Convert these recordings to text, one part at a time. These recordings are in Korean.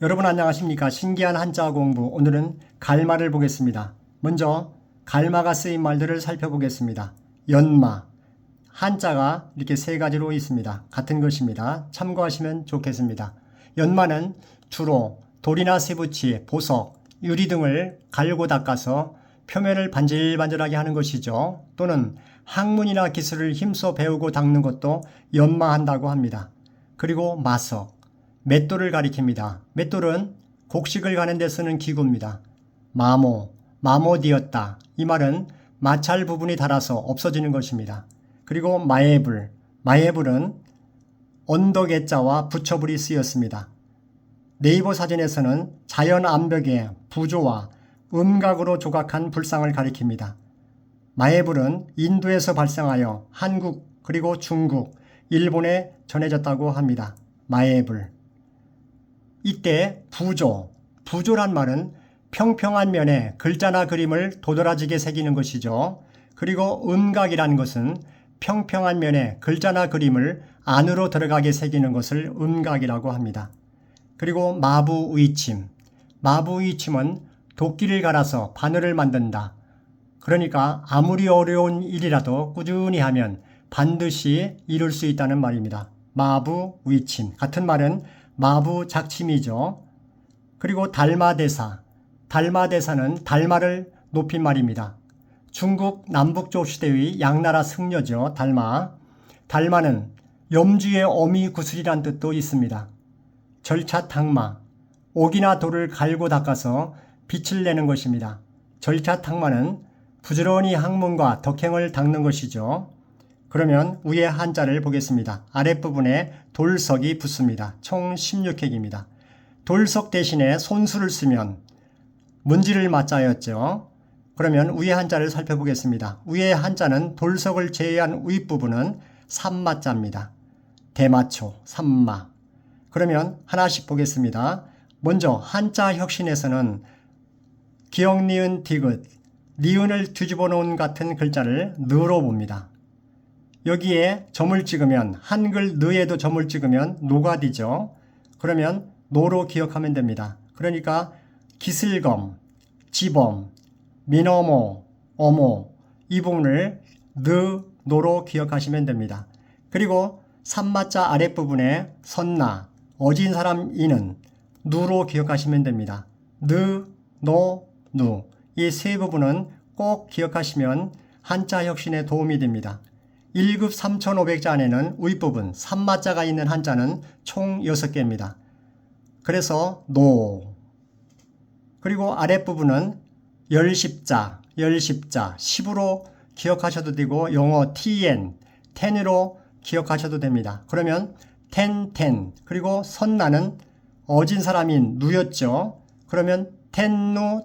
여러분 안녕하십니까? 신기한 한자 공부. 오늘은 갈마를 보겠습니다. 먼저 갈마가 쓰인 말들을 살펴보겠습니다. 연마. 한자가 이렇게 세 가지로 있습니다. 같은 것입니다. 참고하시면 좋겠습니다. 연마는 주로 돌이나 쇠붙이, 보석, 유리 등을 갈고 닦아서 표면을 반질반질하게 하는 것이죠. 또는 학문이나 기술을 힘써 배우고 닦는 것도 연마한다고 합니다. 그리고 마석. 맷돌을 가리킵니다. 맷돌은 곡식을 가는 데 쓰는 기구입니다. 마모되었다. 이 말은 마찰 부분이 닳아서 없어지는 것입니다. 그리고 마예불은 언덕의 자와 부처불이 쓰였습니다. 네이버 사전에서는 자연 암벽에 부조와 음각으로 조각한 불상을 가리킵니다. 마예불은 인도에서 발생하여 한국 그리고 중국, 일본에 전해졌다고 합니다. 마예불. 이때 부조란 말은 평평한 면에 글자나 그림을 도드라지게 새기는 것이죠. 그리고 음각이라는 것은 평평한 면에 글자나 그림을 안으로 들어가게 새기는 것을 음각이라고 합니다. 그리고 마부의침은 도끼를 갈아서 바늘을 만든다. 그러니까 아무리 어려운 일이라도 꾸준히 하면 반드시 이룰 수 있다는 말입니다. 마부의침. 같은 말은 마부작침이죠. 그리고 달마대사는 달마를 높인 말입니다. 중국 남북조 시대의 양나라 승려죠. 달마는 염주의 어미구슬이란 뜻도 있습니다. 절차탕마, 옥이나 돌을 갈고 닦아서 빛을 내는 것입니다. 절차탕마는 부지런히 학문과 덕행을 닦는 것이죠. 그러면 위에 한자를 보겠습니다. 아랫부분에 돌석이 붙습니다. 총 16획입니다. 돌석 대신에 손수를 쓰면 문지를 맞자였죠. 그러면 위에 한자를 살펴보겠습니다. 위에 한자는 돌석을 제외한 윗부분은 삼마자입니다. 대마초, 삼마. 그러면 하나씩 보겠습니다. 먼저 한자 혁신에서는 기역, 니은, 디귿, 니은을 뒤집어 놓은 같은 글자를 느로 봅니다. 여기에 점을 찍으면 한글 느에도 점을 찍으면 노가디죠. 그러면 노로 기억하면 됩니다. 그러니까 기슬검, 지범, 민어모, 어모 이 부분을 노로 기억하시면 됩니다. 그리고 삼마자 아랫부분에 선나, 어진 사람 이는 누로 기억하시면 됩니다. 노, 누 이 세 부분은 꼭 기억하시면 한자 혁신에 도움이 됩니다. 1급 3,500자 안에는 윗부분 3마자가 있는 한자는 총 6개입니다. 그래서 노. 그리고 아랫부분은 열십자, 10으로 기억하셔도 되고 영어 ten으로 기억하셔도 됩니다. 그러면 텐 그리고 선나는 어진 사람인 누였죠. 그러면 텐누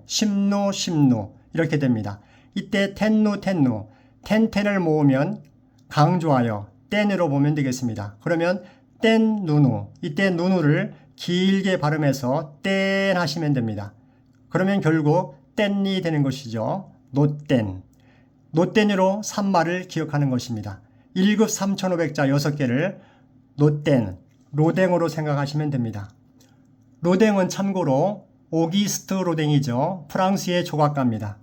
심누 이렇게 됩니다. 이때 텐누 텐을 모으면 강조하여 땐으로 보면 되겠습니다. 그러면 땐 누누, 이때 누누를 길게 발음해서 땐 하시면 됩니다. 그러면 결국 땐이 되는 것이죠. 노땐으로 산마를 기억하는 것입니다. 1급 3,500자 6개를 로댕으로 생각하시면 됩니다. 로댕은 참고로 오기스트 로댕이죠. 프랑스의 조각가입니다.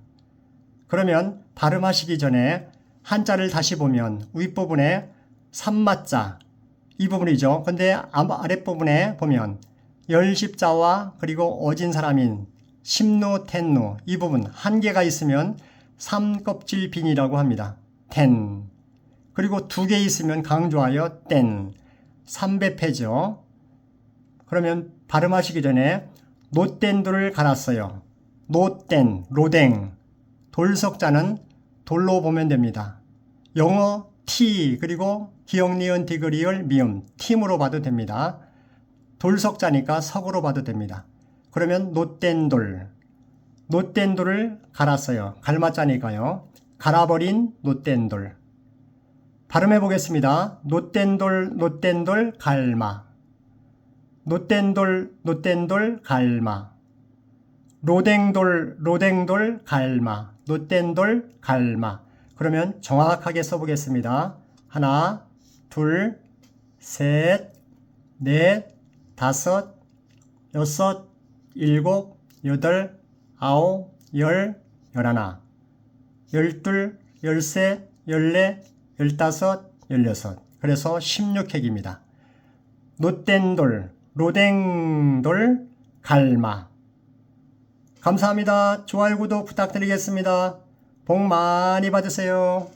그러면 발음하시기 전에 한자를 다시 보면 윗부분에 삼마자 이 부분이죠. 근데 아랫부분에 보면 열십자와 그리고 어진 사람인 심누, 텐누 이 부분 한 개가 있으면 삼껍질 빈이라고 합니다. 텐. 그리고 두 개 있으면 강조하여 땐. 삼배패죠. 그러면 발음하시기 전에 노땐돌을 갈았어요. 로댕. 돌석자는 돌로 보면 됩니다. 영어 T 그리고 기역, 니은, 디귿, 리을, 미음 팀으로 봐도 됩니다. 돌석자니까 석으로 봐도 됩니다. 그러면 노땐돌을 갈았어요. 갈마자니까요. 갈아버린 노땐돌. 발음해 보겠습니다. 노땐돌 갈마. 노땐돌 갈마. 로댕돌 갈마. 노땐돌 갈마. 그러면 정확하게 써보겠습니다. 하나, 둘, 셋, 넷, 다섯, 여섯, 일곱, 여덟, 아홉, 열, 열하나, 열둘, 열셋, 열넷, 열다섯, 열여섯. 그래서 16획입니다. 노뗀돌, 로댕돌, 갈마. 감사합니다. 좋아요, 구독 부탁드리겠습니다. 복 많이 받으세요.